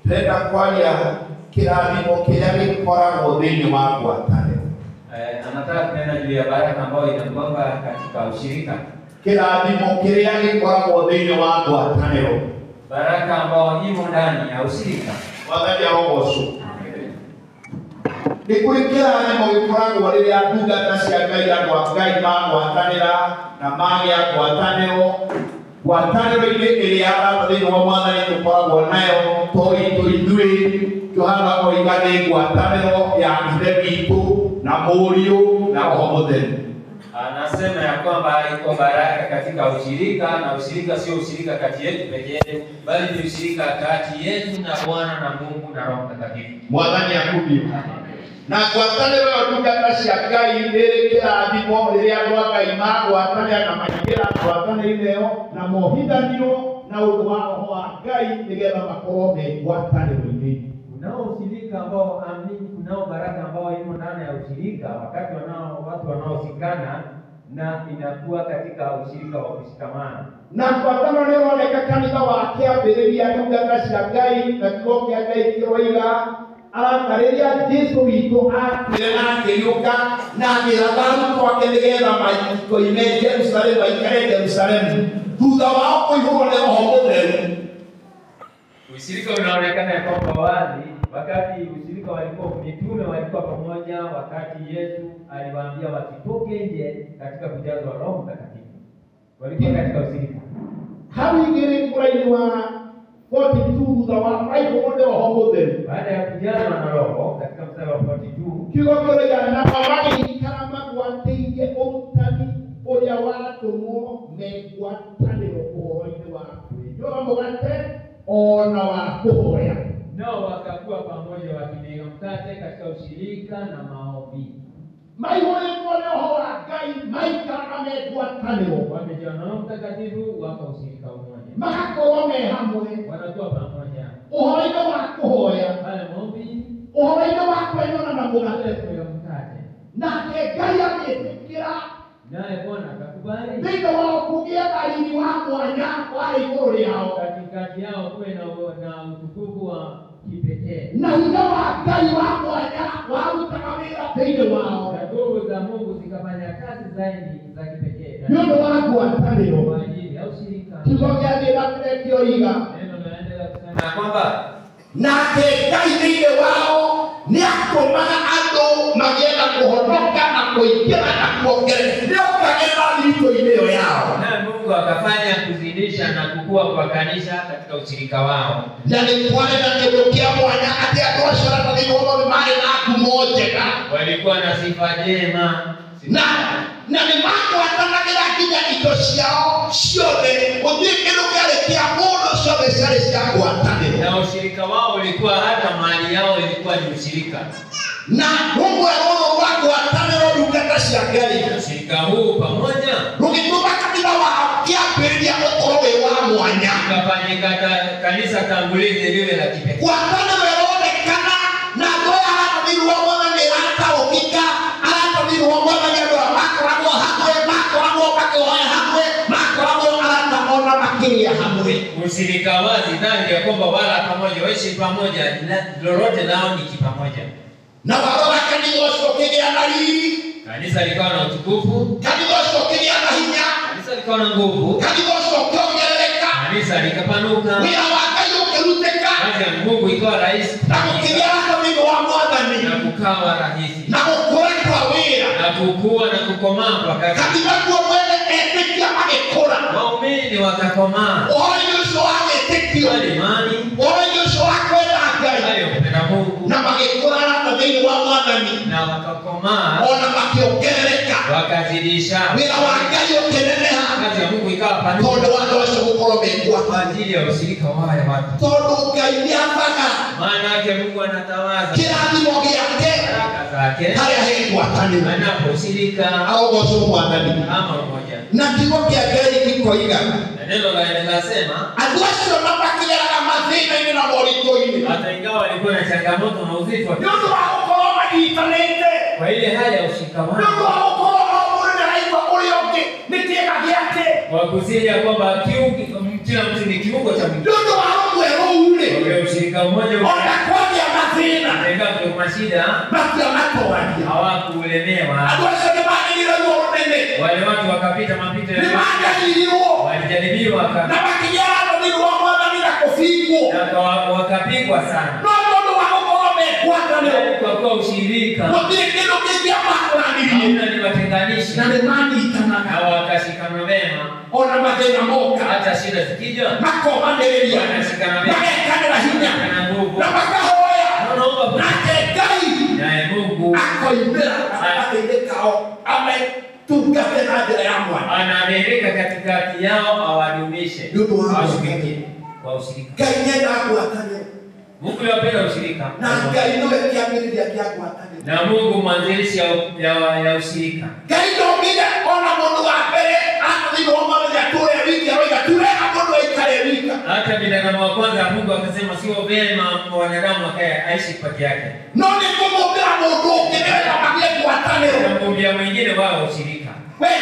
Tenda kwalia kirathimo kiria gikoragwo thiini wa ngwataniro. Anataka kunena juu ya baraka ambayo inakuanga katika ushirika. Kirathimo kiria gikoragwo thiini wa ngwataniro. Baraka ambayo imo ndani ya ushirika. Wathani arogocu. Ni kuri kirathimo gikoragwo riria ndungata cia Ngai andu a Ngai magwatanira na magia ngwataniro. Ngwataniro-inĩ ĩrĩa thĩinĩ wa Mwathani tũkoragwo nayo to ithuĩ tũhana oigane ngwatanĩro ya ithe witũ na mũriũ na Roho Mũtheru. Anasema ya kwamba iko baraka katika ushirika, na ushirika sio ushirika kati yetu pekee, bali ni ushirika kati yetu na Bwana na Mungu na Roho Mtakatifu. Mwathani akumbie. Na ngwatanĩro ya ndungata cia Ngai ĩrĩ kĩrathimo rĩrĩa andũ a Ngai magwatanĩra na maingĩra ngwatanĩro ĩyo na mohithanio na ũndũ wa Roho wa Ngai nĩgetha makorwo me ngwatanĩro-inĩ. Kunao ushirika ambao amini, kunao baraka ambao imo ndani ya ushirika wakati watu wanaosikana na inakuwa katika ushirika wa kushikamana. Na ngwatanĩro nĩ ĩroneka kanitha wa kĩambĩrĩria ndungata cia Ngai na kiugo kĩa Ngai kĩroiga aratarĩria Jesũ witũ akuire na akĩriũka na agĩratha arutwo ake nĩgetha maikoime Jerusalemu, aikare Jerusalemu thutha wao kũihũrwo nĩ Roho Mũtheru. Ushirika unaonekana kwamba wazi wakati ushirika walikuwa mitume walikuwa pamoja, wakati Yesu aliwaambia wasitoke nje katika kujazwa Roho Mtakatifu. Walikuwa katika ushirika. Hau igĩrĩ kũraini wa 42 thutha wa maihũrwo nĩ Roho Mũtheru. Baada ya kujazwa na Roho katika mstari wa 42 kiugo kĩroiga na magĩikara magwatĩirie ũrutani ũrĩa watũmwo me ngwatanĩro ũhoro-inĩ wa kwĩnyua mũgate ona wa kũhoya. Nao wakakuwa pamoja wakimega mkate katika ushirika na maombi. Maihũrĩtwo nĩ Roho wa Ngai maikaraga me ngwatanĩro. Wamejaa na Roho Mtakatifu wako ushirika mmoja. Magakorwo me hamwe. Wanakuwa pamoja. Ũhoro-inĩ wa kũhoya. Pale maombi. Ũhoro-inĩ wa kwenyana na mũgate. Kwa mkate. Nake Ngai agĩtĩkĩra. Naye Bwana akakubali. Thĩinĩ wao kũgĩe na riri wa mwanya warĩ igũrũ rĩao. Katikati yao kuwe na utukufu wa kipekee. Na hinya wa Ngai wa mwanya warutaga wĩra thĩinĩ wao. Na nguvu za Mungu zikafanya kazi zaidi za kipekee. Nĩ ũndũ wa ngwatanĩro. Kwa ajili ya ushirika. Kiugo gĩathiĩ na mbere kĩoiga. Neno linaendelea kusema kwamba nake Ngai thĩinĩ wao nĩ atũmaga andũ magĩe na kũhonoka na kũingĩra na kuongerera nĩokagĩra thiritũ-inĩ ĩyo yao. Na Mungu akafanya kuzidisha na kukua kwa kanisa katika ushirika wao. Na nĩ kwarĩ na kĩndũ kĩa mwanya atĩ andũ acio arĩa thĩinĩ wao marĩ na ngumo njega. Walikuwa na sifa njema. Na nĩ magwatanagĩra nginya indo ciao ciothe gũtirĩ kĩndũ kĩarĩ kĩa mũndũ ciothe ciarĩ cia ngwatanĩro. Na ushirika wao ulikuwa hata mali yao ilikuwa ni ushirika. Na Mungu rũrũ rwa ngwatanĩro ndungata cia Ngai. Ushirika huu pamoja rũgĩtũma kanitha wao kĩambĩrĩria ũkorwo wĩ wa mwanya. Ukafanyika kanisa tangulizi liwe la kipekee. Ngwatanĩro ĩronekana na andũ aya arathĩirwo Mwathani ĩrataũkĩka, arathĩirwo Mwathani andũ aya makoragwo hamwe, makoragwo makĩhoya hamwe, makoragwo ona makĩrĩa hamwe. Ushirika wazi dhahiri ya kwamba wala pamoja waishi pamoja, lolote lao ni kipamoja. Na warora kanitha ũcio ũkĩgĩa na riri. Kanisa likawa na utukufu. Kanitha ũcio ũkĩgĩa na hinya. Kanisa likawa na nguvu. Kanitha ũcio ũkĩongerereka. Kanisa likapanuka. Wĩra wa Ngai ũkĩrutĩka. Kazi ya Mungu ikawa rahisi. Na gũkĩgĩa na thĩinĩ wa Mwathani. Na kukawa rahisi. Na gũkũra kwa wĩra. Na kukua na kukomaa kwa kazi. Kanitha kuo mwene etĩkia magĩkũra. Waumini wakakomaa. Ũhoro-inĩ ũcio wa wĩtĩkio. Wale imani. Ũhoro-inĩ ũcio wa kwenda Ngai. Wale kupenda Mungu. Na magĩkũra na thĩinĩ wa Mwathani. Na wakakomaa. Ona makĩongerereka. Wakazidisha. Wĩra wa Ngai ũkĩneneha. Kazi ya Mungu ikawa panuka. Tondũ andũ acio gũkorwo me ngwatanĩro. Kwa ajili ya ushirika wa wale watu. Tondũ Ngai nĩathaga. Maana yake Mungu anatawaza kĩrathimo gĩake baraka zake harĩa he ngwatanĩro. anaposhirika arogocwo Mwathani. ama mmoja. Na kiugo kĩa Ngai gĩkoiga Neno linasema andũ acio matakĩgeraga mathĩna-inĩ na moritũ-inĩ. hata ingawa walikuwa na changamoto na uzito, nĩ ũndũ wa gũkorwo manyitanĩte. kwa ile hali ya ushikamano, nĩ ũndũ wa gũkorwo o mũndũ nĩaraigua ũrĩa ũngĩ nĩ kĩega gĩake. kwa kusikia kwamba kila mtu ni kiungo cha Mungu. nĩ ũndũ wa ũmwe ule Kwa ushirika mmoja onakwambia mathina ndio kwa shida makia matowani hawakuelemewa. adwasha jamani ile unene Wale watu wakapita mapito ya walijaribiwa na makijana ni wamwana bila kufiku na wakapigwa sana. Ndio waombe kwata leo Kwa ushirika wabie kilo kiki hapa hamna ni watenganishi na nemani itanaka na wakashikana mema. Ona mathina moka Hata shida zikija mako mandelia wanashikana mema makekana hinya na nguvu na makahoya naomba na kekai na Mungu akoimbera atekao ametungate na jira ya mwana anaeleka katikati yao awadumishe kwa ushirika. kainenda kuatane Mungu yapenda ushirika na kainoe kiamili ya kuatane na Mungu mwanzilishi ya ushirika. Kaino mide ona mundu wa mbere ati wa mama ya tore wiki ya tore akodo ikarevika. Hata binadamu wa kwanza Mungu akasema sio vyema wanadamu akae aishi peke yake. Noni kumubira mundu kinera magie kuatane. Kumwambia mwingine wao ushirika. Wewe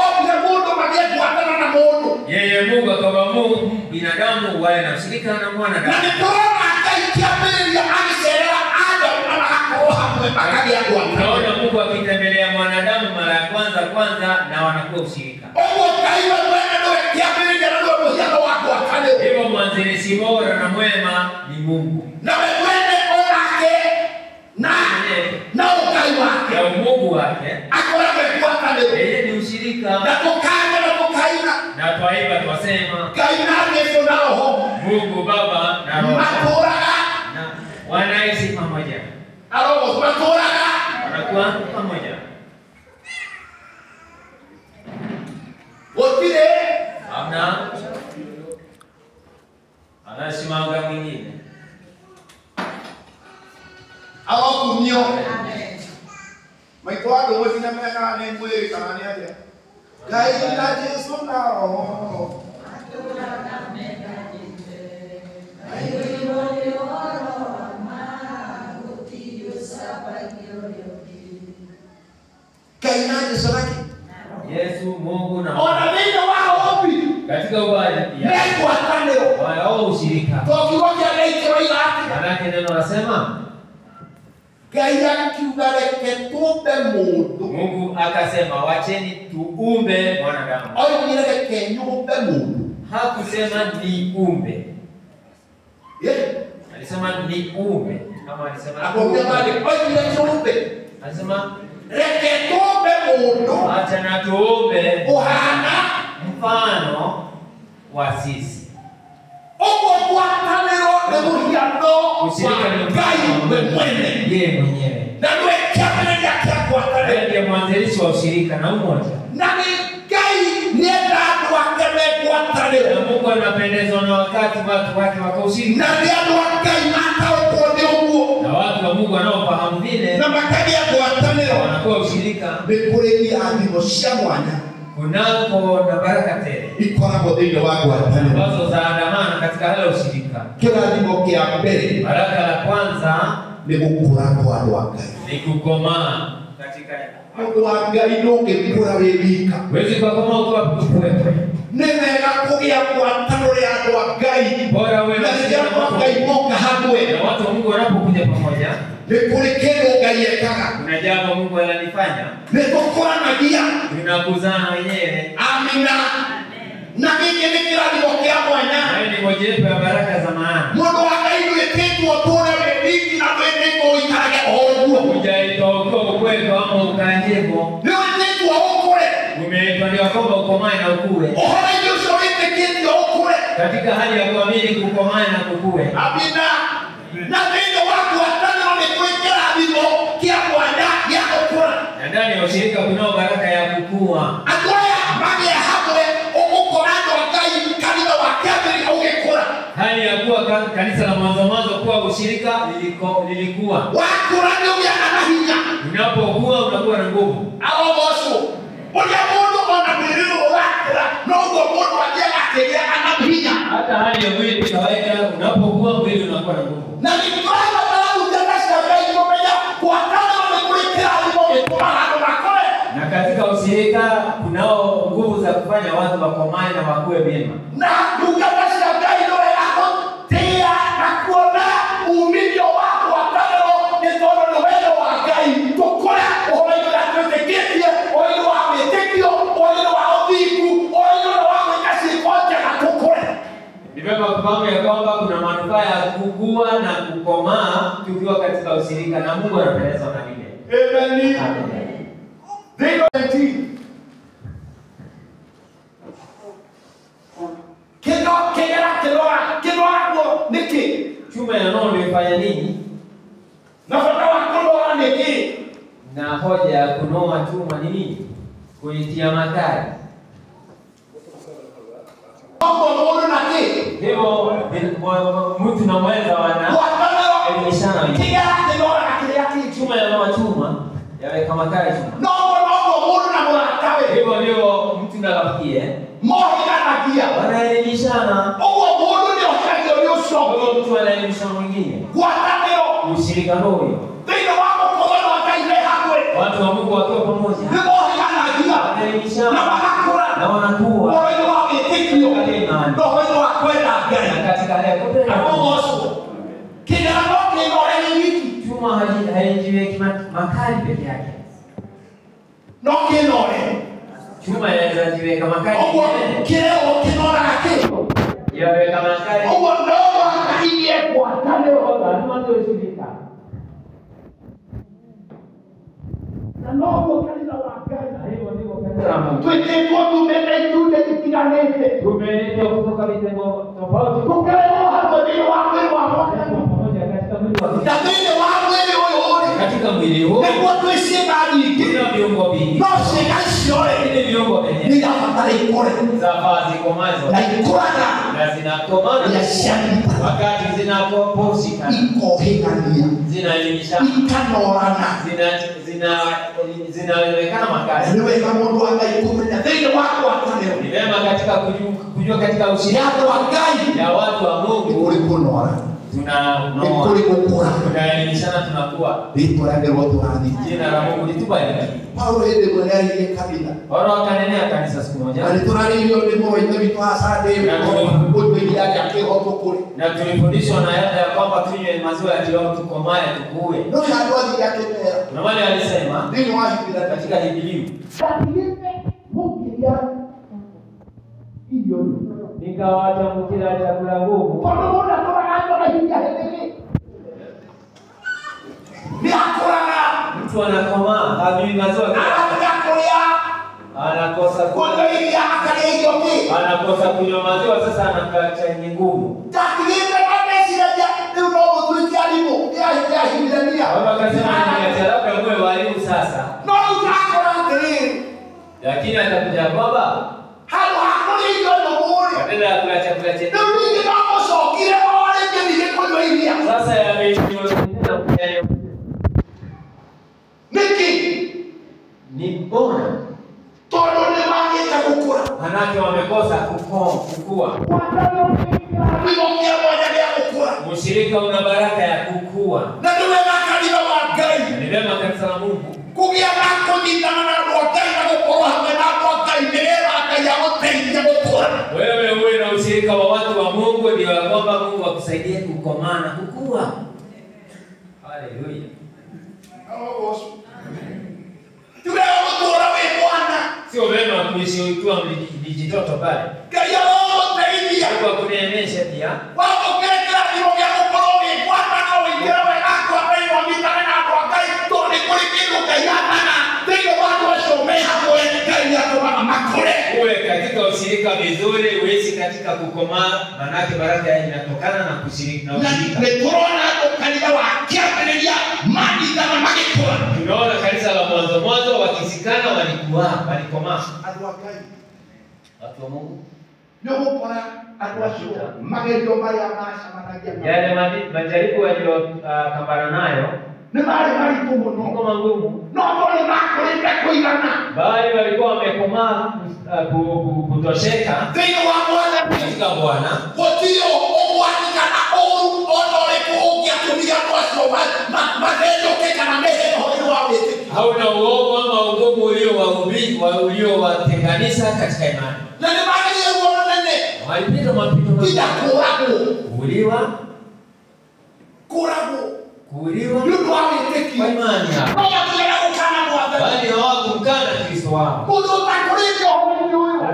obya mundu magie kuatana na mundu. Yeye Mungu akawaamuru binadamu wawe na ushirika na mwanadamu. Na nitoona akaikia mbele ya aniserera Adam na akaoha mwepakali ya kuatane. Naona Mungu akitembelea mwanadamu mara ya kwanza na wanakuwa ushirika. Hivyo mwanzilishi bora na mwema ni Mungu. Na wewe orake na ukai wake. Ya Mungu wake. Akora kwa leo. Yeye ni ushirika. Na tukana na tukaina. Na twaiba twasema. Kaina Yesu na roho. Mungu Baba na Roho. Matora. Na wanaishi pamoja. Roho matora. Wanakuwa pamoja. Wotile Amna anasimanga mwingine awakumio maitwado wefina mena ne mwere kana ne aje kaina Yesu na roho kaina Yesu laki Yesu Mungu na ona ndio wao opi katika ubaya pia kwa taneo wao ushirika tokiwoke anaitwa ila manake neno nasema Gaya kiugareke tuumbe mundu Mungu akasema wacheni tuumbe mwanadamu. Oigireke nyumbe mundu Hakusema ni umbe. Alisema ni umbe. Kama alisema akwambia bali oigireke nyumbe alisema reke tuumbe mundu acha na tuumbe uhana mfano wa sisi. Ogo kwa tanero ne muhiano Ushirika ni Gai mwene yeye mwenyewe. na ndio kamera yake kwa tanero Ndiye mwanzilishi wa ushirika na umoja. na ni Gai nienda kwa keme kwa tanero Na Mungu anapendezwa na wakati watu wake wakaushirika. na ndio Gai mata uko ndio Na watu wa Mungu wanaofahamu vile na makadi ya kwa tanero wanakuwa ushirika. Bekureki adimo shamwanya Kunako na baraka tele ikoragwo thĩinĩ wa ngwatanĩro ambazo zaandamana katika hali ya ushirika. kĩrathimo kĩa mbere Baraka la kwanza nĩ gũkũra kwa andũ a Ngai. ni kukomaa katika Mũndũ wa Ngai ndũngĩkũra wĩ wika. huwezi kukomaa ukiwa pweke. Nĩ wega kũgĩa ngwatanĩro ya andũ a Ngai. Bora wewe Na rĩrĩa andũ a Ngai moka hamwe na watu wa Mungu wanapokuja pamoja, nĩ kũrĩ kĩndũ Ngai ekaga. kuna jambo Mungu analifanya, Nĩ tũkũranagia. tunakuzana wenyewe. Amina. Na gĩkĩ nĩ kĩrathimo kĩa mwanya. Hayo ni mojawapo ya baraka za maana. Mũndũ wa Ngai ndwĩtĩtwo ũtũũre wĩ wiki na ndwĩtĩtwo ũikarage o ũguo. Hujaitwa ukiwa ukweli ama ukae hivyo. Nĩ wĩtĩtwo ũkũre. Umeitwa ndio kwamba ukomae na ukue. Ũhoro-inĩ ũcio wĩtĩkĩtio ũkũre. Katika hali ya kuamini kukomae na kukue. Amina. Na thĩinĩ wa ngwatanĩro nĩ kũrĩ kĩrathimo kĩa mwanya gĩa gũkũra. Na ndani ya ushirika kunao baraka ya kukua. Andũ aya magĩa hamwe ũgũkora andũ a Ngai kanitha wa kĩambĩrĩria ũgĩkũra. Hali ya kuwa kanisa la mwanzo kuwa ushirika lilikuwa. Wakũra nĩ ũgĩaga na hinya. Unapokuwa unakuwa na nguvu. Arogoco. Ũrĩa mũndũ ona mwĩrĩ ũrakũra noguo mũndũ athiaga akĩgĩaga na hinya. Hata hali ya mwili kawaida unapokuwa mwili unakuwa na nguvu. Na nĩtũrabatara gũtega cia Ngai kũmenya ngwatanĩro nĩ kũrĩ kĩrathimo gĩtũmaga andũ makũre. Na katika ushirika kunao nguvu za kufanya watu wakomae na wakue vyema. Na ndungata cia Ngai nĩ wega tufahamu ya kwamba kuna manufaa ya kukua na kukomaa tukiwa katika ushirika na Mungu anapendezwa na vile. Amen. Ndio eti. Kero niki. Chuma ya nondo ifanya nini? Na fatawa kunoa niki. Na hoja ya kunoa chuma ni nini? Kuitia makali. Mungu naki. Hivyo mtu na mwenza elimishana Kiga kero naki. Chuma ya noa chuma yaweka makali chuma. Mungu na mwakawe. Hivyo ndio mtu na rafiki wanaelimishana. Mtu anaelimisha mwingine. Ushirika huo. Watu wa Mungu wakiwa pamoja. Wanaelimishana na wanakuwa. Katika leo. Chuma haijiweki makali peke yake. Chuma inaweza jiweka makali. Yaweka makali. Katika mwili huu kuna viungo vingi. Ile viungo vyenyewe zafaa zikomazo na zinakomana wakati zinapoposika zinaelimisha zinawezekana makali. Ni vema katika kujua katika ushirika ya watu wa Mungu tunaelimishana tunakuwa. Jina la Mungu litubariki. Paulo akanenea kanisa siku moja. Na tulifundishwa na yale ya kwamba tunywe maziwa ya kiroho tukomae tukue. Na wale alisema katika Biblia. Nikawatamkia chakula ngumu. Mtu anakomaa hajui maziwa anakosa kunywa maziwa, sasa anakaa chenye ngumu. Labda mwe walimu sasa. Lakini atakuja kwamba badala ya kula chakula chenye sasa ni bora manake wamekosa kukua. Ushirika una baraka ya kukua. Ni vema kanisa la Mungu wewe uwe na ushirika wa watu wa Mungu, ndio kwamba Mungu akusaidie kukomaa na kukua. Haleluya. Sio vema kuishi ukiwa mjitoto pale. Kwa kuneemesha pia. Uwe katika ushirika vizuri, uishi katika kukomaa, manake baraka yake inatokana na kushiriki na ushirika. Tunaona kanisa la mwanzo wakisikana walikomaa. Watu wa Mungu. Yale majaribu waliyokambana nayo Mungu magumu. Bali walikuwa wamekomaa kutosheka katika Bwana. Hauna uovu ama ugumu uliowatenganisha katika imani. Walipita mapito kuuliwa kwa imani yao. Bali hawakumkana Kristo wao.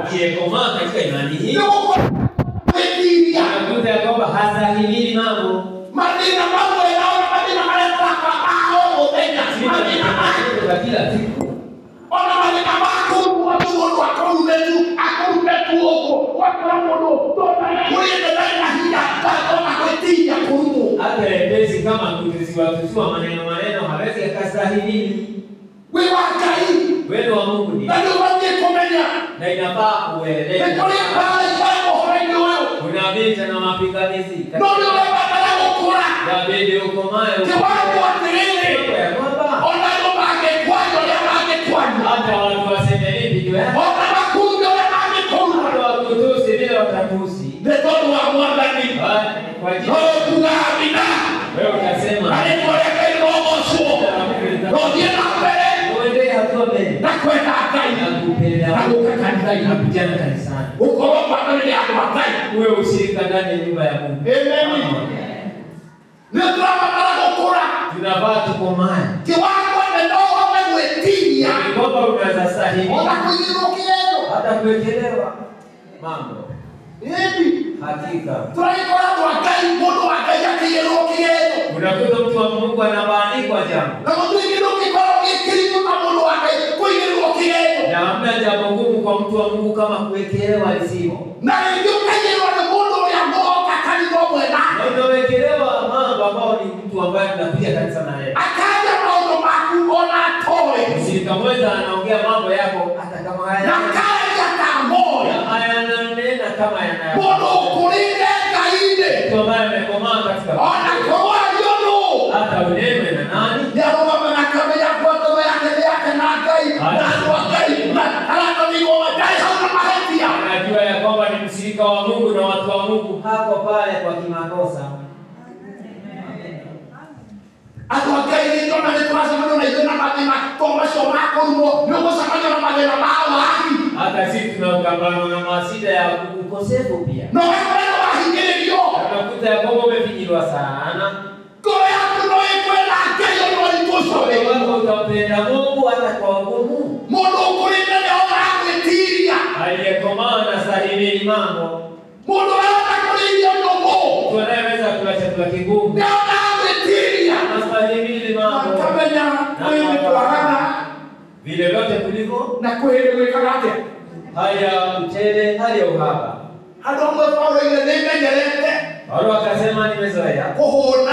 Akiyekomaa katika imani hii gwĩtiria. Unakuta ya kwamba hastahimili mambo. Mathĩna mamwe naona mathĩna marĩa tũrakora o mũthenya. Mathĩna ya kila siku. Ona mathĩna ma kũrumwo nĩ mũndũ akũrumetu ũguo. Wakora mũndũ kũrĩendelea na hinya tondũ gwĩtiria kũrumwo. Hata epesi kama kutusiwa maneno hawezi akastahimili. Wewe wa Ngai. Wewe wa Mungu ni. Na ndio waje kumenya. Na inafaa uelewe. Ndio pale kwa uhai wewe. Kuna vita na mapiganizi. Ndio badala ukura. Ya bidi ukomae. Kiwango atiriri. Ona ndo bage kwani ya bage kwani. Hata watu waseme hivi ndio. Ona makundi ya bage kwani. Watu wakutusi bila watatusi. Ndio wa mwanga ni. Kwa jina. Tunaamina. Wewe utasema. Alipoleka ile moto. Ndio mbele. Uende hatua mbele. Na kwenda Ngai na kupenda. Na kukanisa na kujana kanisani. Uko hapa ndani ya Ngai. Wewe ushirika ndani ya nyumba ya Mungu. Amen. Ndio tunapata kukura. Tunavaa tukomae. Kiwango ndio wewe gwĩtiria. Kwamba unaweza stahimili. Unakuirukia. Hata kuwekelewa mambo. Hivi hakika. Tunaikora kwa Ngai mundu wa Ngai akirukia. Unakuta mtu wa Mungu anabandikwa jambo. Na mtu mwingine ukikora ukikirimu kama mundu wa Ngai kuirukia. Na hamna jambo ngumu kwa mtu wa Mungu kama kuwekelewa lisimo. Na ndio kajiwa na mundu ya Mungu akaliwa mwena. Na unawekelewa mambo ambao ni mtu ambaye tunakuja kanisa naye. Akaja mambo makubwa toe. Mshirika mmoja anaongea mambo yako hata kama haya. Na kaja kamoja. Haya nanena kama yana. Mundu kulinde kaide. Mtu ambaye amekomaa katika. Ona kwa yono. Hata unewe na nani? Ya Mungu anakamia kwa toba yake na Ngai. Na kwa Ngai. Na hata ni wa Ngai hauna mahatia. Anajua ya kwamba ni mshirika wa Mungu na watu wa Mungu hako pale kwa kimakosa. Atuakai ndio na tunasema ndio na madema kama soma kurumo ndio sasa na madema mao haki. Hata sisi tunaungana na masida ya ukosefu pia. Na wewe wahingile ndio. Unakuta ya kwamba umefinyiliwa sana. Kwa yako ndio ikwenda kesho ndio itoso wewe utampenda Mungu hata kwa ngumu. Mungu kulinda leo ametiria. Aliyekomaa na stahimili mambo. Mungu anakulinda ndio Mungu. Tunaweza kula chakula kigumu. Ndio ametiria. Stahimili mambo. Kamenya wewe kulakana vile vyote kulivyo na kueleweka yake. Haya mtele, haya uhaba. Adongo Paulo ile nyengerete. Paulo akasema nimezoea. Kuhona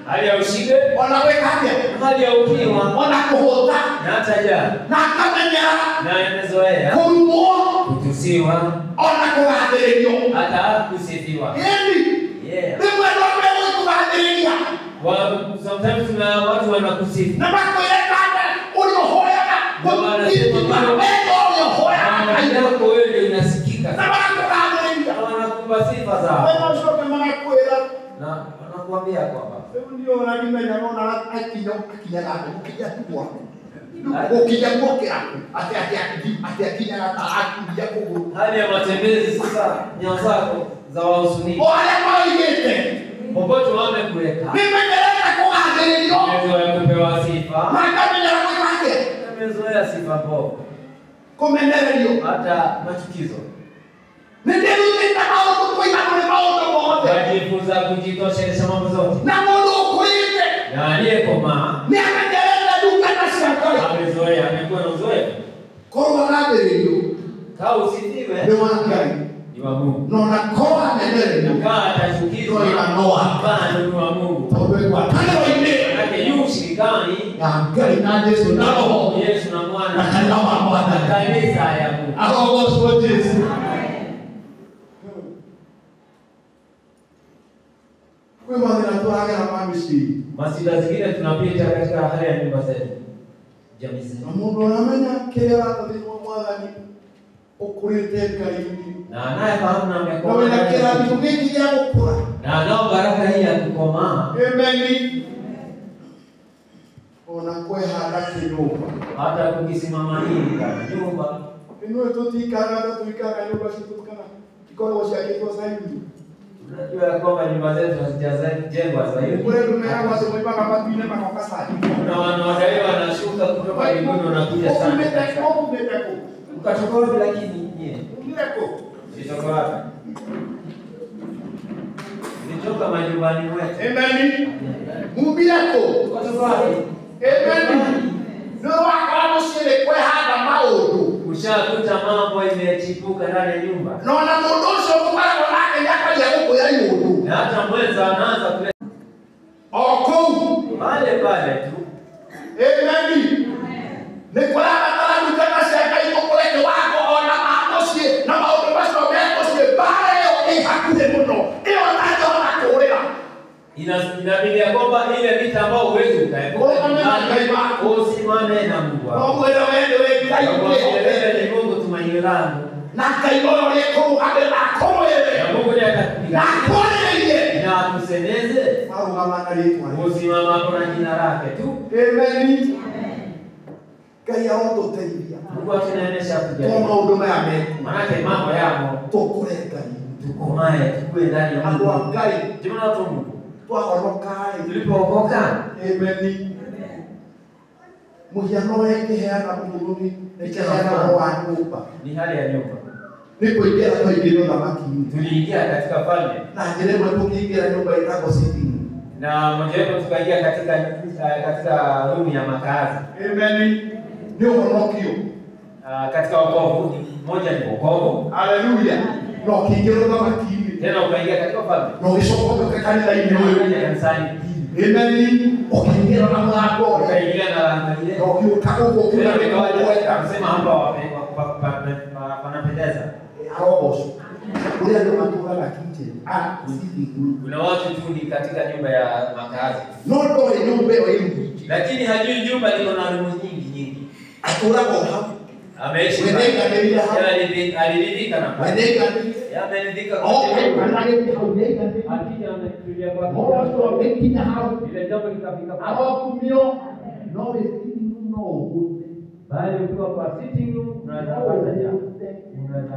hali ya ushinde, wanawekaje? hali ya ukiwa, wanakuhota na hata jana. Na kamenya na nimezoea kumwo kutusiwa, wanakuadhirio hata kusifiwa. Yeah. Ni mwendo wewe kuadhiria. Sometimes kuna watu wanakusifu. Na bako yeka uliohoya na yako wewe inasikika. Na bako kuadhiria. Wanakupa sifa zao. Wewe ushoke mwana kwela. Na wanakuambia kwamba ndio unajimenya naona akija ukija kwa ukija kwake ati akija na taaki ya kugu hali ya matembezi sasa nyayo zako za wahusuni wale maigete popote wame kuweka nimeeleza kwa adhirio mezoea kupewa sifa makamenya kwake mezoea sifa mbovu komendeleo hata machukizo ndio nitakao kuipa kwa mambo moja wajifunza kujitosheleza mambo zote na Mungu kuite na aliyekoma ni anaendeleza duka na shaka amezoea amekuwa na uzoefu kwa adhirio kama usifiwe ni wangai ni wa Mungu na unakoa nendeleo kama atachukizwa na noa bado ni wa Mungu tobe kwa tano wengine yake yu shirikani na gari na Yesu na roho Yesu na mwana na kalama Bwana kanisa ya Mungu arogo Yesu. Kwa maana tunatoa na mamisi masida zingine tunapita katika hali ya nyumba zetu jamii zetu na Mungu anamenya kile atalimwa mwadhani ukurite karibu na anayefahamu na kwa wala kila mtu mingi ya kukura na anao baraka hii ya kukomaa amen unakuwa haraka nyumba hata kukisimama hili kama nyumba ino tutikana nyumba situkana iko washakito zaidi. Unajua kwamba nyumba zetu hazijajengwa zaidi. Kule tumeanza kusema kama tuine makakasa. Na wanadai wanashuka kutoka mbinguni wanakuja sana. Ukatoka wapi lakini yeye? Ndiko. Sitoka wapi? kutoka majumbani mwetu. Amen. Mungu yako. Amen. No wakawa msile kwa hada maodo. Ushakuta mambo imechipuka ndani ya nyumba. Na mudosho kwa wake yako ya huko ya yudo. Na hata mwenza anaanza kule. Oko. Pale tu. Amen. Ni kwa sababu kama sasa iko kule wako ona maodo na maodo basi wameko pale hakuna mno. Hiyo ndio wanakuolewa. Inabidi ya kwamba ile vita ambao huwezi ukaepuka. Usimame na Mungu wako. Mungu wewe ni Mungu tumaini langu. Na kaibolo yako abela koye. Na Mungu ndiye atakupiga. Na koye. Na akuseneze. Usimama hapo na jina lake tu. Amen. Kaya auto taidia. Mungu atunaenesha kuja. Kwa huduma ya Mungu. Maana mambo yamo Tokureka. Tukomae tukue ndani ya Mungu. Atuangai. Jumla watu Mungu. Tuarokai. Tulipookoka. Amen. Muhiano yake hana Mungu ni hana wa nyumba. Ni hali ya nyumba. Nipoingia kwa ingine na makini. Tuliingia katika falme. Na jere mtukiingia nyumba itako sitting. Na mmoja wetu tukaingia katika room ya makazi. Amen. Ndio unokio. Katika wokovu, moja ni wokovu. Haleluya. Na ukiingia na makini. Tena ukaingia katika falme. Na ukishokoka kanisa ile wewe kanisani. Amen. Ukiingia na mlango, ukaingia na lango ile. Na ukitaka huko kuna kusema hapa wanapendeza. Haroboso. Ule ndio matuka la kije. Kuna watu tu ni katika nyumba ya makazi. Noto ile nyumba hiyo. Lakini hajui nyumba iko na room nyingi. Aturako hapo. Ameishi. Aliridhika na pale. Yameridhika kwa sababu akija ametulia kwa watu wengine hao ile jambo likafika hawakumio no sitting room no wood bali ukiwa kwa sitting room unaweza kupata jambo unaweza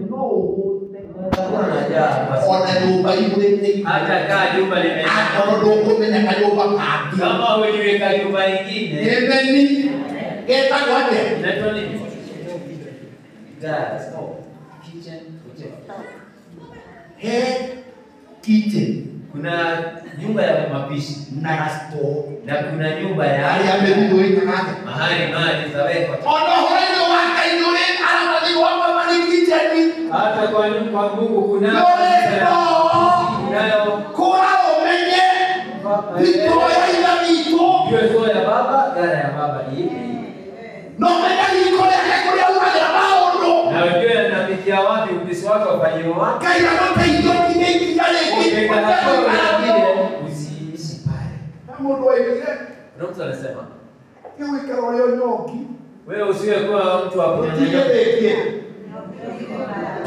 no wood ona nyumba ile hata kaa nyumba limeisha hapo ndio kumenya kanyumba papi kama wewe ka nyumba nyingine ebeni keta kwaje inaitwa nini gas kitchen kitchen. Kuna nyumba ya mapishi na store na kuna nyumba ya mahali zawekwa. Ono hoyo wakainule alama ni wapa mali kitchen. Hata kwa Mungu kuna kuna omenye Victoria ina mito. Hiyo ya baba, gara ya baba hii. No menya iko ya kulia unaja maono. Na wewe unapitia wapi upisi wako ufanyiwa wapi? Kaya mata hiyo kineki yale kitu. Usiishi pale. Kama ndio ile. Ndio anasema. Kiwe karo yo nyoki. Wewe usiwe kuwa mtu wa kunyanyanya.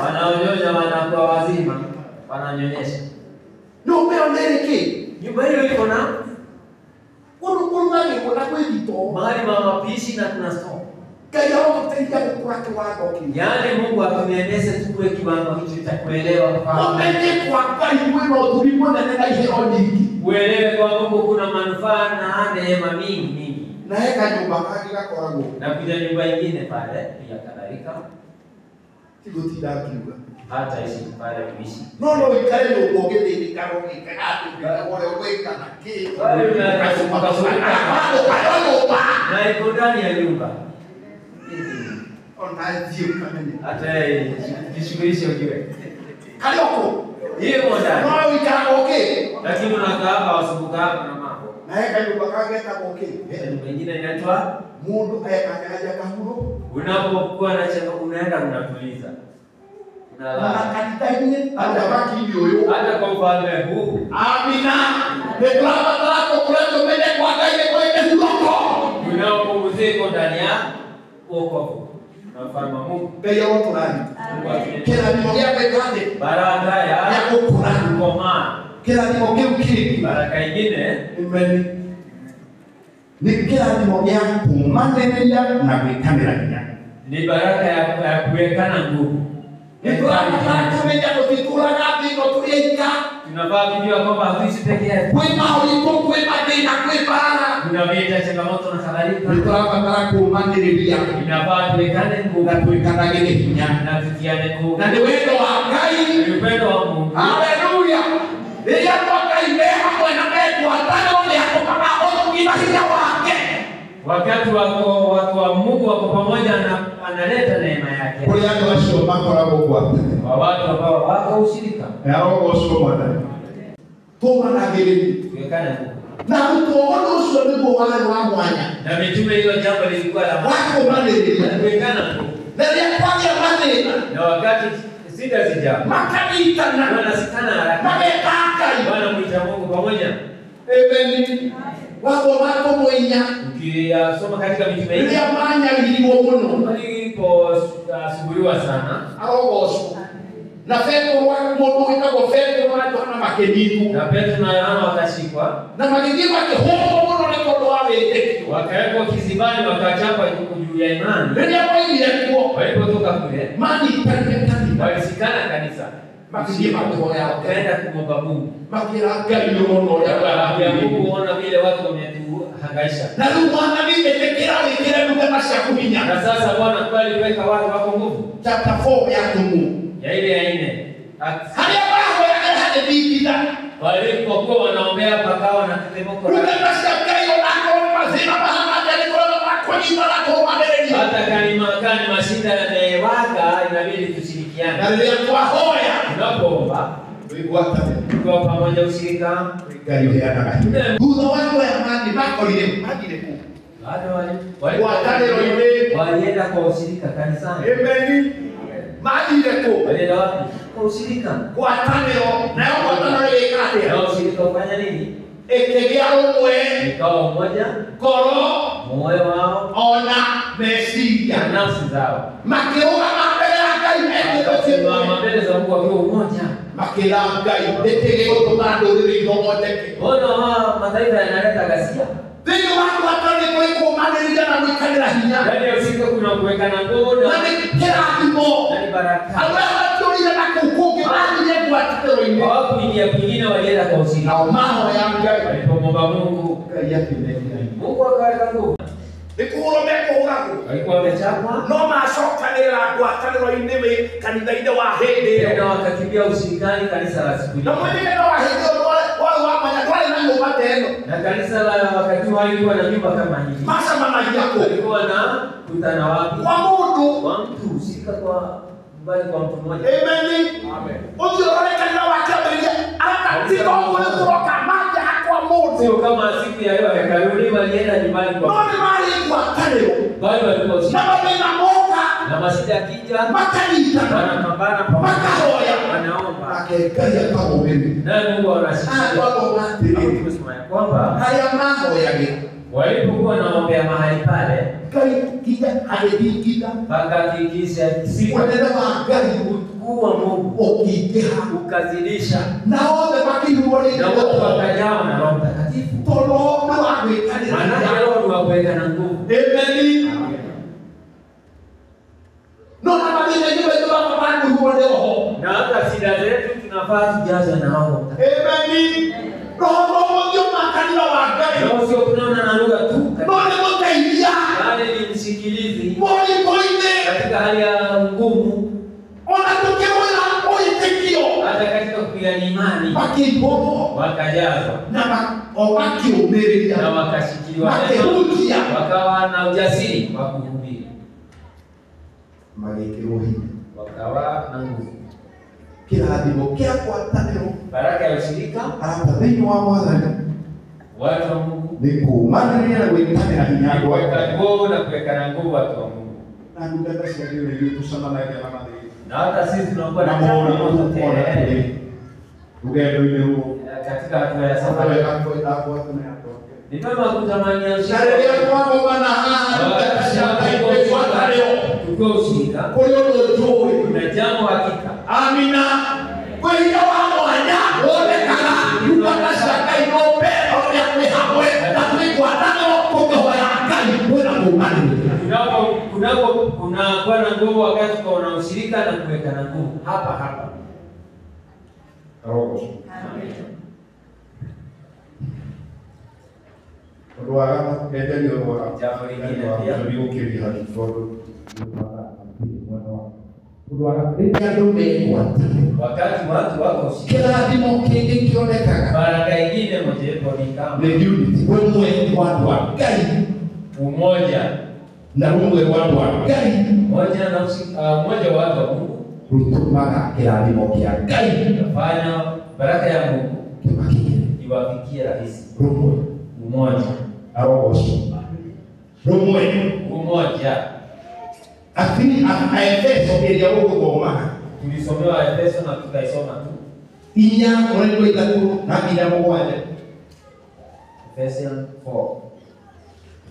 Wanaonyonya wanakuwa wazima, wananyonyesha. Nyumba Amerika. Nyumba hiyo iko na Kulungani kuna kweli mahali mama pishi na kuna store. Kaya wao tutaingia kwa kiwango kile. Yaani Mungu atueneze tukue kiwango hicho cha kuelewa kwamba kwa kai wewe tulipo na hiyo nyingi. Uelewe kwa Mungu kuna manufaa na neema mingi. Na heka nyumba kaka kwa wangu. Na kuja nyumba nyingine pale pia kadhalika. Tigotida kiwa. Hata ishi pale kuishi. No ikale no bogede ni karo ikaka wale weka na kitu. Na iko ndani ya nyumba. Hata jishughulishe ukiwe. Kalioko. Hiyo ndani. No ikaka lakini unakaa hapa wasubuka hapa na mambo. Na heka nyumba kaka itakoke. Nyumba nyingine inaitwa mundu ayakaja kahuro. Unapokuwa na changamoto unaenda unatuliza. Hata kwa ufalme huu. Amina. Deklama lako kuleta mbele kwa gaile kwa ile loko. Unapopumzika ndani ya wokovu. Na ufalme wa Mungu. Kaya watu nani? Kila nimogea pekate. Baraka ya kukurani koma. Kila nimogea ukiri. Baraka nyingine imeni. Ni kila nimogea kumandelea na kuikamera nya. Ni baraka ya kuwekana nguvu. Tunafaa kujua kwamba hatuishi peke yetu. Kuna vita, changamoto na kadhalika. Inafaa tuwekane nguvu na tutiane nguvu. Na ni upendo wa Mungu. Haleluya. Rĩrĩa Ngai me hamwe na mekwatanĩrwo nĩ akũmaga ũtũgima hinya wake. Wakati watu wa Mungu wako pamoja analeta neema yake. Kũrĩ andũ acio makoragwo ngwatanĩro. Kwa watu ambao wako ushirika. Roho ũcio mwathani. Tũmanagĩrĩria. Tuwekane Mungu. Na ũtũũro ũcio nĩguo warĩ wa mwanya. Na mitume hilo jambo lilikuwa la Wakũmanĩrĩria. tuwekana Mungu. Na rĩrĩa kwagĩa mathĩna. Na wakati sida zijapo. Makanyitana. Wanasikana haraka. Mageka Ngai. Wanamwita Mungu pamoja. Amen. Wako makomũinya. Ukisoma katika mitume hii. Rĩrĩa manyaririrwo mũno. Waliposumbuliwa sana. Arogocwo. Na Petro wa mũndũ wĩtagwo Petro na Johana makĩnyitwo. Na Petro na Yohana wakashikwa. Na magĩthiĩ makĩhũrwo mũno nĩ tondũ wa wĩtĩkio. Wakawekwa kizibani wakachapa juu ya imani. Rĩrĩa moimire kuo. Walipotoka kule. Manyitanire kanitha. Walisikana kanisa. Makĩthiĩ makĩhoya. Wakaenda kumwomba Mungu. Makĩra Ngai nĩwona ũrĩa Wakaambia Mungu, ona vile watu wametuhangaisha. na rĩu mwathani ĩtĩkĩra wĩkĩre ndungata ciaku hinya. Na sasa Bwana kweli weka watu wako nguvu. Chapter 4 ya Tumumu. Ya ile ya 4. Harĩa mahoyaga harĩ thingitha. Walipokuwa wanaombea pakawa na tetemeko. Ndungata cia Ngai onakorwo nĩ mathĩna mahana nĩ kũrora makũnyitana kũrũmanĩrĩria. Hata kani mashinda yamewaka inabidi tushirikiane. Na rĩrĩa twahoya tunapoomba kwa pamoja ushirika Ngai ũheanaga hinya. Thutha wa kuoya mathire kũ? Walienda kwa ushirika kanisani. Amen. Mathire kũ? Walienda wapi? Kwa ushirika. Ngwatanĩro. Nayo ngwatanĩro ĩka atĩa? Na ushirika ufanya nini? Ĩkĩgĩa ũmwe. Ikawa umoja. Ngoro. Moyo wao. Ona meciria. Na nafsi zao. Makĩrũgama mbere ya Ngai wakasimama mbele za Mungu wakiwa umoja. Makĩra Ngai ndĩkĩrĩ gũtũma ndũrĩrĩ ithomoteke. Mbona mataifa yanaleta ghasia? Thĩinĩ wa ngwatanĩro kũmanĩrĩria na gwĩkanĩra hinya. Ndani ya ushirika kuna kuwekana nguvu na nĩ kĩrathimo. na ni baraka. Arĩa matũrire na kũu kũngĩ mathire ngwatanĩro-inĩ. Hawakuingia kwingine, walienda kwa ushirika. Nao mahoya Ngai. Walipomwomba Mungu, Ngai akĩmethia. Mungu akaweka nguvu. Nĩ kũhũrwo mekũhũragwo. Walikuwa wamechapwa. No macokanĩrĩra ngwatanĩro-inĩ kanitha-inĩ wa hĩndĩ ĩyo. Tena wakakimbia ushirikani kanisa la siku Na hiyo. mwĩrĩgĩrĩro wa hĩndĩ ĩyo wao wamanya ndwarĩ na nyũmba ta ĩno. Na kanisa la wakati huo halikuwa na nyumba kama hivi. Macemanagia kũ? Walikuwa na kutana wapi? Kwa mũndũ. Kwa mtu, ushirika kwa mbali kwa mtu mmoja. Amen. Amen. Ũthiũ ũrore kanitha wa kĩambĩrĩria akatika ũguo kũroka maja kwa mũndũ. Sio kama siku ya leo hekaluni walienda nyumbani kwa. No nĩ marĩ ngwatanĩro. Bali walikuwa Na ushirika. mathĩna moka. Na masida akija Makanyitana. wanapambana pamoja. Makahoya. Wanaomba. Nake Ngai akahũthĩra. Na Mungu anashikilia. Atĩrĩrĩ. Kusema ya kwamba Harĩa mahoyagĩra. walipokuwa wanaombea mahali pale, Ngai kija agĩthingitha. wakahakikisha sifa Ũnene wa Ngai kuwa Mungu ũkĩingĩha. ukazidisha. Na othe makĩihũrwo nĩ Na wote wakajawa na Roho Mtakatifu. tondũ nĩ wa gwĩkanĩra Maana hinya. Roho ni wa kuweka na nguvu. Amen. No na mathĩna-inĩ maitũ mababa kũihũrwo nĩ Roho. Na hata shida zetu tunafaa tujazwe na Roho Mtakatifu. Amen. Roho ũcio makanitha wa Ngai. Roho sio kunena na lugha tu, No nĩ mũteithia. bali ni msikilizi Moritũ-inĩ. katika hali ya ngumu, Ona tũkĩhũra wĩtĩkio. hata katika kupigania imani Makĩihũrwo. wakajazwa Na makĩũmĩrĩria. na wakashikiliwa Makĩhutia. wakawa na ujasiri wa kuhubiri, Magĩkĩrwo hinya. wakawa na nguvu. Kĩrathimo kĩa ngwatanĩro. Baraka ya ushirika, Arata thĩinĩ wa Mwathani. watu wa Mungu, Nĩ kũũmanĩrĩria na gwĩkanĩra hinya andũ kuweka ake. nguvu na kuweka na nguvu watu wa Mungu. Na ndungata cia rĩu nĩ tũcemanagia na mathĩna. Na hata sisi tunakuwa na Na changamoto moritũ ona tele tũrĩ rũgendo-inĩ rũrũ. katika hatua ya safari. Ni kama kutamania Na ushirika. rĩrĩa twagomana haha ndungata cia Ngai gwĩgwatanĩro. Tukiwa ushirika, Kũrĩ ũndũ njũĩ. kuna jambo hakika. Amina. Kwĩhinya wa mwanya wonekaga ndungata cia Ngai nombe ũrĩa twĩ hamwe na twĩ ngwatanĩro tũkĩhoya Ngai kwĩna kũũmanĩrĩria. Kunakuwa na nguvu wakati tuko na ushirika na kuweka na nguvu hapa. Roho. Ũndũ wa gatatu enderio wa Jambo lingine pia. gũkĩria harĩ tondũ mwena wa Wakati watu wako ushirika, kirathimo kingi kionekaga, baraka ingine mojawapo ni kama the unity, umwe watu wa Ngai, umoja na umwe watu wa Ngai, moja na umoja wa watu wa Mungu rutumaga kirathimo kia Ngai, kufanya baraka ya Mungu kimakinyire iwafikie rahisi. rumwe Umoja, arogoso rumwe umoja. Afini Efeso iria uguthoma Tulisomewa Efeso na tukaisoma tu. inya urengo itatu na inya mugwanja. Ephesians 4.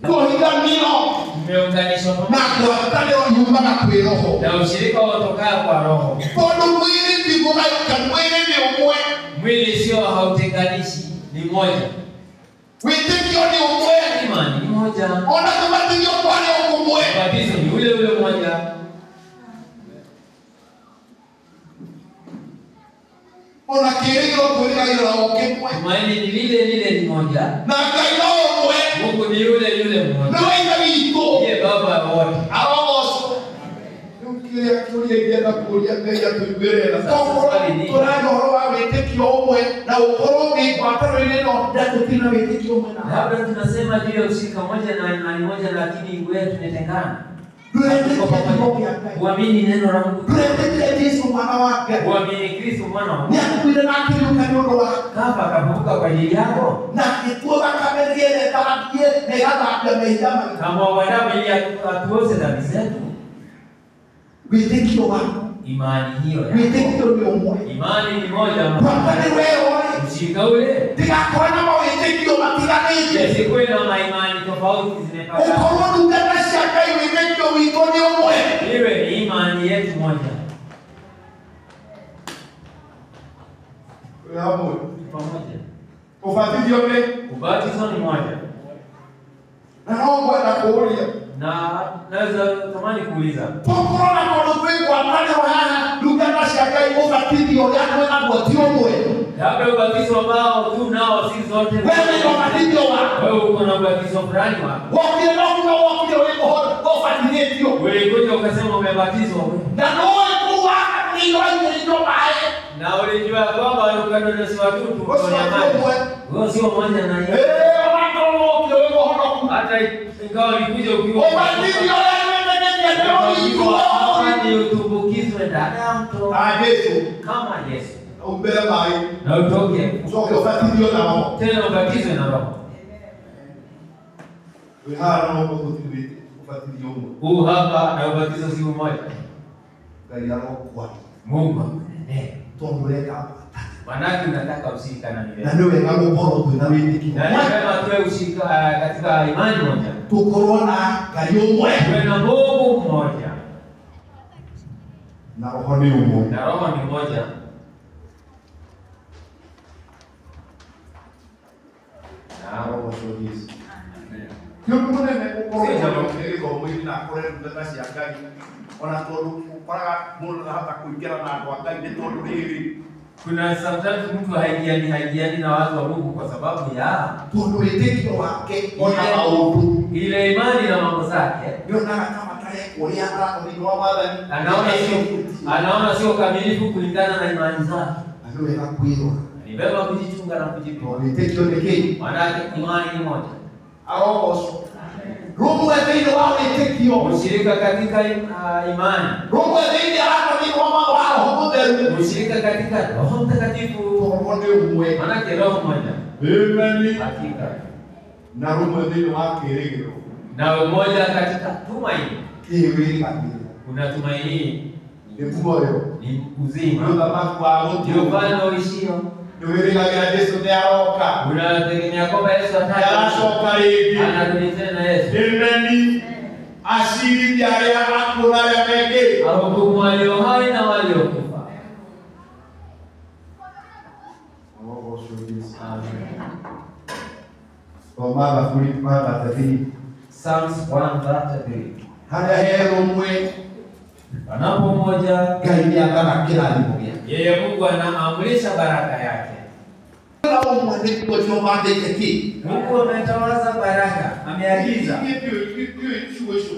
Kuhiganio Tumeunganishwa na kuatanio nyumba na kwiroho. na ushirika utokao kwa Roho. Tondu mwili ndigugaika, mwili ni umwe. Mwili sio hautenganishi, ni moja. Witikio ni umwe. Imani ni moja. Ona kubatithio kwani umwe. Ubatizo ni ule ule moja. Ona kirigiro kwirigagirira ukimwe. Tumaini ni lile ni moja. Na Ngai no umwe. Mungu ni yule mmoja. Na wewe wito. Ndiye baba wa wote. Arogoso. Nukilia kulia igenda kulia Ngai atuigwirira. Turano horo wa witikio umwe na ukoro ni kwatano no ndakutina witikio umwe na. Labda tunasema juu ya ushirika moja na imani moja, lakini wewe tumetengana. Uamini neno la Mungu. Uamini Kristo mwana wa Mungu. Kafa akafufuka kwa ajili yako. Kama wanadamu ili atuoshe dhambi zetu. Imani hiyo ya imani ni moja. Ushirika ule. Yasikuwe na maimani tofauti zimepakana. Iwe ni imani yetu moja. Pamoja. Ubatizo ni moja. Na naweza tamani kuuliza. Labda ubatizo ambao tu nao sisi zote. Wewe uko na ubatizo fulani wako. Ulikuja ukasema umebatizwa. Na ulijua kwamba ukadodoswa watu kwa maji. Wewe sio moja na yeye. Hata ingawa ulikuja ukiwa ni utumbukizwe ndani ya mto kama Yesu. Na utoke. Tena ubatizwe na Roho. Hapa na ubatizo si mmoja. Mungu. Manake unataka ushirika na milele. Na niwe kama tuwe ushirika katika imani moja. Tuwe na Mungu mmoja. Na Roho ni mmoja. Na Roho ni mmoja. Na Roho ni Yesu. Kuna sometimes mtu haijiani na watu wa Mungu kwa sababu ya ile imani na mambo zake. Anaona sio kamilifu kulingana na imani zake. Ni vema kujichunga na kujipima. Maana imani ni moja. Ushirika katika imani. Ushirika katika Roho Mtakatifu. Maana Roho moja. Hakika. Na umoja katika tumaini. Kuna tumaini. Ni uzima. Ndio bado uishio. Unategemea kwamba Yesu atakuja. Anarudi tena Yesu. Ahukumu walio hai na waliokufa. Psalms 133. Panapo moja, yeye Mungu anaamrisha baraka yake. au mwandishi wa Jehova ndekeki. Mungu ametawaza baraka, ameagiza.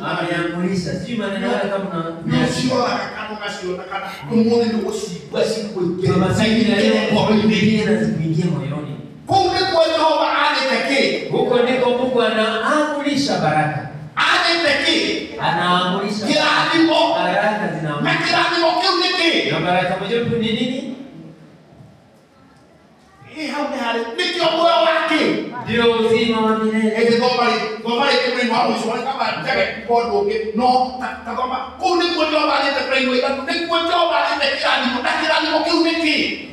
Ameamrisha. Si maneno yake kama na sio kama kasio na kana kumwone ndio basi kuingia. Kama sasa hivi na zipingie moyoni. Kumbe kwa Jehova ndekeki. Huko ndiko Mungu anaamurisha baraka. Ndekeki. Anaamurisha. Baraka zinaamrishwa. Na kila ndimo kiundeke. Na baraka moja ni nini? Ndio moyo wake. Ndio uzima wa milele. Goma ile kama mwisho kama tege kodo no takoma kuni kodo wale tekrengo ila kodo wale tekirani kiuniki.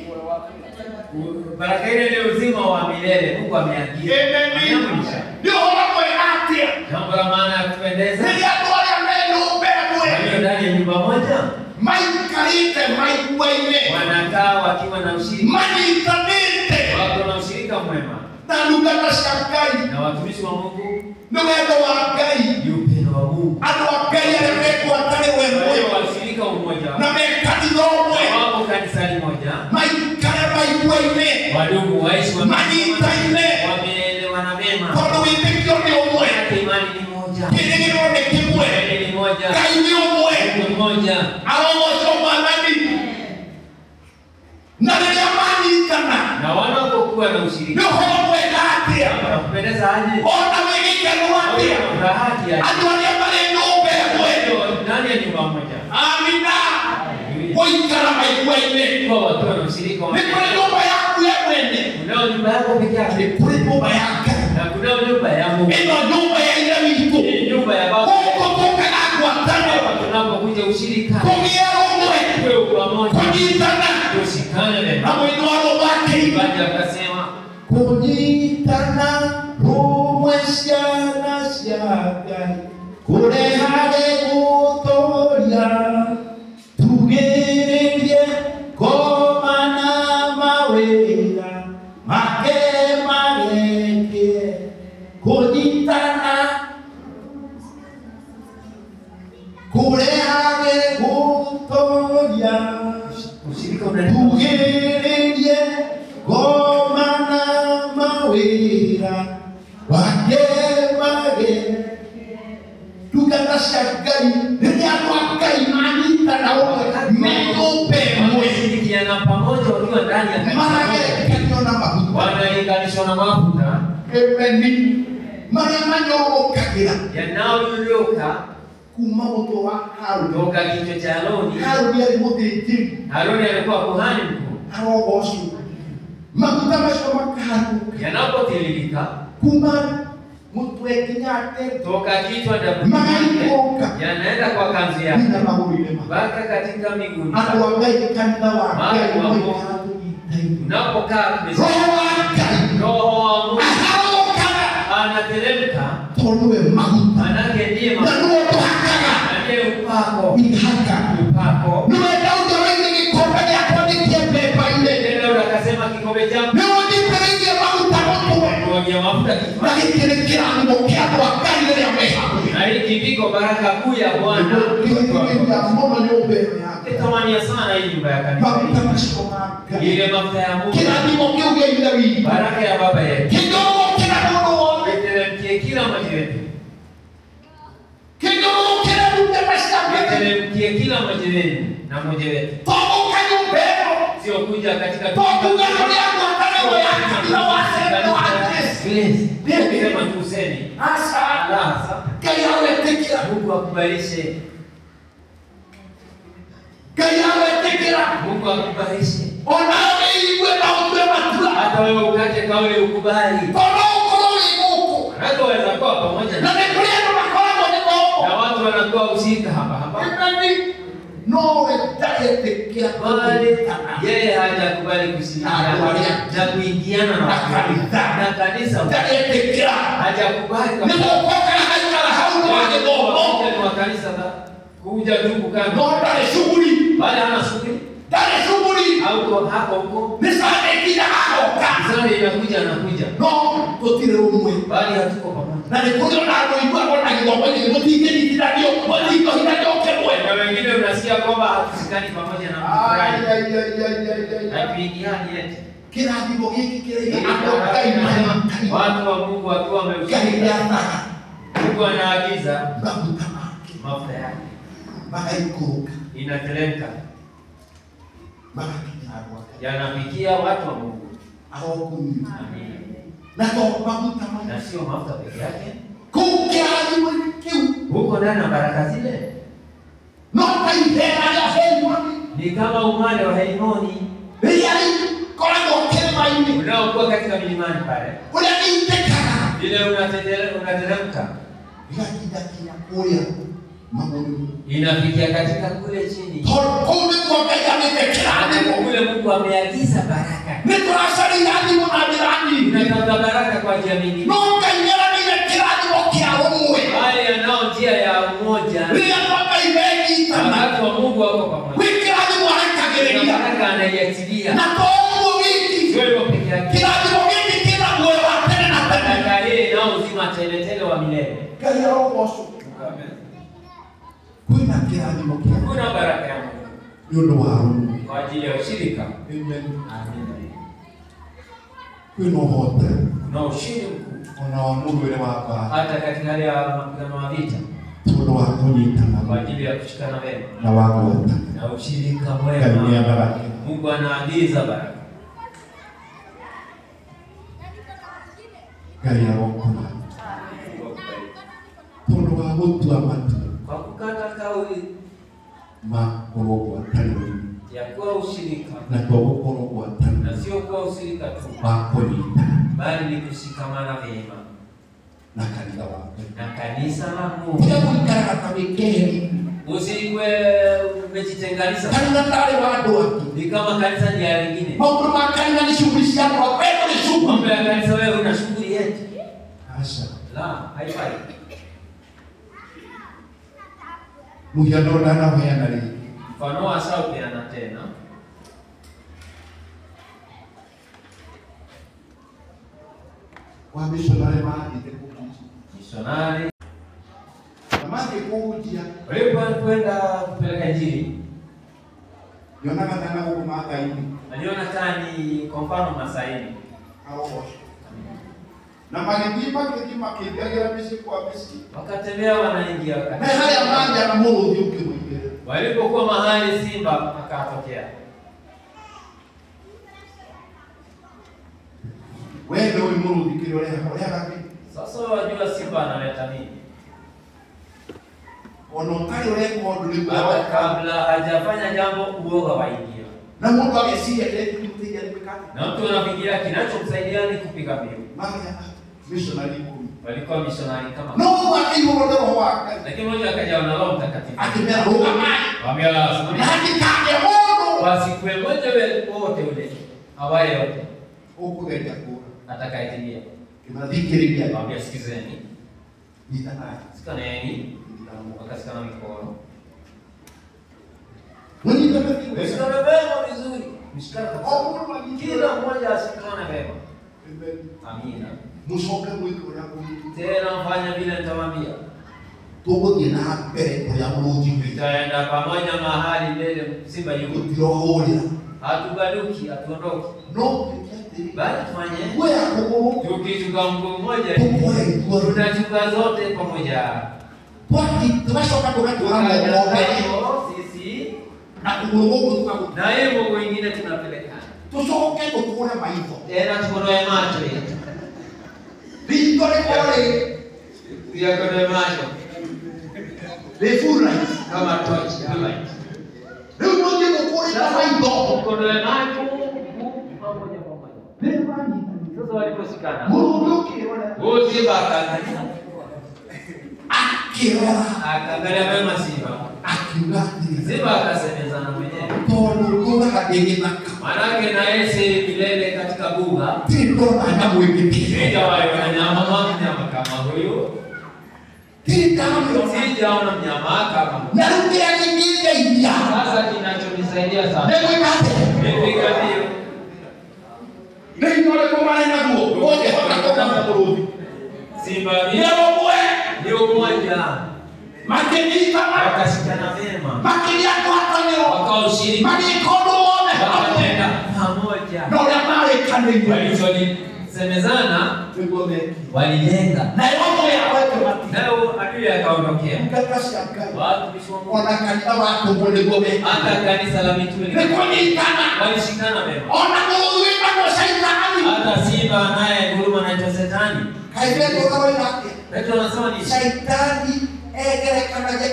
Baraka ile ndio uzima wa milele. Mungu ameagiza. Ndio hapo yake. Jambo la maana ya kupendeza. Ndio wale ambao ubebwe. Ndani ya nyumba moja. Maikarite maiwene. Wanakaa wakiwa na ushirika. Maikarite. Wako na ushirika mwema. Na lugha na shakai. Na watumishi wa Mungu. Ndio wa gai. Ni upendo wa Mungu. Anawagai aliyekuwa tani wewe. Washirika umoja. Na mekadino wewe. Wako kanisani moja. Maikare maiwene. Wadugu waishi wa Manitaine. Wameelewana mema. Kwa wipikio ni umwe. Imani ni moja. Kilingiro ni kimwe. Ni moja. Gai ni umwe. Ni moja. Na wanapokuwa na ushirika. Wanapendeza aje? Furaha aje? Ndani ya nyumba moja. Amina. Kwa watu wana ushirika. Kunao nyumba yako peke yake. Na kunao nyumba ya Mungu. Nyumba ya Baba. Tunapokuja ushirika. Wewe pamoja. Tushikane. Baada akasema kunyitana rumwesiana siagai kurehare gutoria tugererie komana mawera make mareke kunyitana kurehare gutoria ushirika tugererie komana mawera wake mage tukatashagai niliakai manita na meope mweshirikiana pamoja wakiwa ndani ya kanisa. Wanalinganishwa na mafuta. Emeni manyo kagira yanayolyoka kumamoto wa Haruni toka kichwa cha Haruni. Haruni alimote Haruni alikuwa kuhani mkuu. Harobosu mafuta makaru yanapotiririka kuma mtu ekinyate toka kichwa hadi maikoka yanaenda kwa kanzi yake na magulile mpaka katika miguu. Anawaambia kanisa wa unapokaa roho wa Mungu anateremka tonwe mafuta manake ndiye mafuta ndiye upako upako. Ndio akasema kikombe changu ya mafuta na hiki ndiko baraka kuu ya Bwana. Nitamania sana hii nyumba ya kanisa. Ile mafuta ya Mungu. Baraka ya baba yetu. Iteremkie kila mmoja wetu. Iteremkie kila mmoja wenu na mmoja wetu. Sio kuja katika sema tuseni sasa Mungu akubariki. Mungu akubariki. Hata wewe ukate kauli ukubali. Hata waweza kuwa pamoja na watu wanakuwa ushirika hapa. Yeye hajakubali kushirikiana na kuingiana na kanisa. Hajakubali kwa kanisa kuja tu kukaa. Bali hana shughuli. Au hapo huko. Sasa inakuja anakuja. Bali hatuko pamoja. Na wengine unasikia kwamba hatusikani pamoja na mfurahi. Na kuingiani eti. kirathimo giki kire akokai mahema watu wa Mungu wakiwa wameushika. Mungu anaagiza mafuta yake makaikuruka inateremka yanafikia watu wa Mungu. Amen. Na sio mafuta peke yake, huko ndani na baraka zile ni kama umande wa Herimoni unaokuwa katika milimani pale, vile unateremka inafikia katika kule chini. Kule Mungu ameagiza baraka. Unataka baraka kwa jamii. Wale yanao njia ya umoja. Watu wa Mungu wako pamoja. Baraka anaiachilia. Sio peke yake. Baraka yeye nao uzima tele wa milele. Kuna baraka ya Mungu kwa ajili ya ushirika. Amen. Kuna ushindi mkuu hata katika hali ya mapigano ya vita, kwa ajili ya kushikana vema na ushirika mwema. Mungu anaagiza baraka. Kwa kukata kauli ya kuwa ushirika na sio kuwa ushirika tu, bali ni kushikamana vyema na kanisa la Mungu. Usiwe umejitenganisha ni kama kanisa ni ya wengine. Mambo ya kanisa wewe una shughuli yetu. La, haifai. Mfano wa sawa peana tena. Wa missionary maadhi missionary maadhi kuja wewe kwenda kupeleka injili. Yona kana huko maadhi. Aliona tani kwa mfano Masaini. Hao. Na malipipa kidima kigagira bisi kwa bisi. Wakatembea wanaingia wakati. Na haya manja na Mungu yuko mwingine. Walipokuwa mahali simba akatokea. Wewe ndio Mungu dikilolea ngapi? Sasa wajua simba analeta nini? Onokali ole kwa dulibu kabla hajafanya jambo uoga waingia. Na Mungu amesia ile kumtia nimekata. Na mtu anafikiria kinachomsaidia ni kupiga mbio. Mama missionary walikuwa missionary kama no akihorodoro wake, lakini mmoja akaja na Roho Mtakatifu akimea roho wamea na hakika ya Mungu wasikwe mmoja wote ule awaye yote huko genda kura atakayetimia tunadhikiria waambia sikizeni nitaka sikaneni wakasikana mikono mwenye tabiri usikane vema vizuri mshikana kila mmoja asikane vema. Amina. Musoka mwiko na tena mfanya vile nitamwambia. Tuko jina mbele kwa Mungu. Tutaenda pamoja mahali mbele simba yuko. Tuoholia. Hatubaduki, hatuondoki. No, bali tufanye. Wewe tukichukua mguu mmoja, tunachukua zote pamoja. Kwani tunashoka sisi na kugongo tukaku. Na hivyo wengine tunapeleka. Tusoke tukuna maizo. Tena tukonoe macho yetu. Vitore kole. Pia konoe macho. Lefura kama tochi kama hivi. Leo mmoja mkoi kama hizo. Konoe macho pamoja pamoja. Sasa waliposikana. Muruduki wala. Wote bakaangalia. Akaangalia kama simba. Akilati. Simba akasemezana mwenyewe. Tolo kadegena. Manake na yeye milele katika buga. Tito anamwekiti. Sija wale wanyama kama huyo. Sijaona mnyama kama huyo. Narudia nyingine hivi. Sasa kinachonisaidia sana. Nipika hiyo. Ndio ile kwa maana nguo. Ngoja hata kurudi. Simba ndio mmoja. Makeni kama wakashikana vyema. Makeni yako hapa leo. Wakaushiriki. Makikono one. Wakaenda pamoja. Ndio ya mali walichosemezana walilenga. Nao adui akaondokea. Hata kanisa la mitume walishikana mema. Hata simba naye nguruma anaitwa Shetani. Petro anasema ni Shetani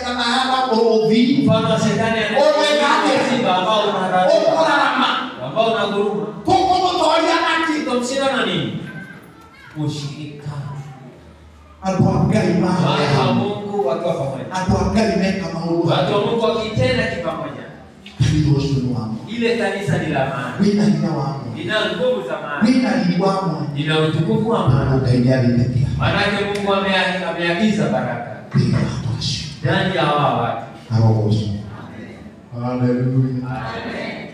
kama hapa orovi. Mfano wa Shetani anaitwa simba ambao ambao unaguruma. Kumshindana nini? Ushirika. Watu wa Mungu wakiwa pamoja. Watu wa Mungu wakitenda kipamoja. Ile kanisa ni la maana. Ina nguvu za maana. Ina utukufu wa maana. Maana Mungu ameagiza baraka ndani ya hao watu. Hallelujah. Amen.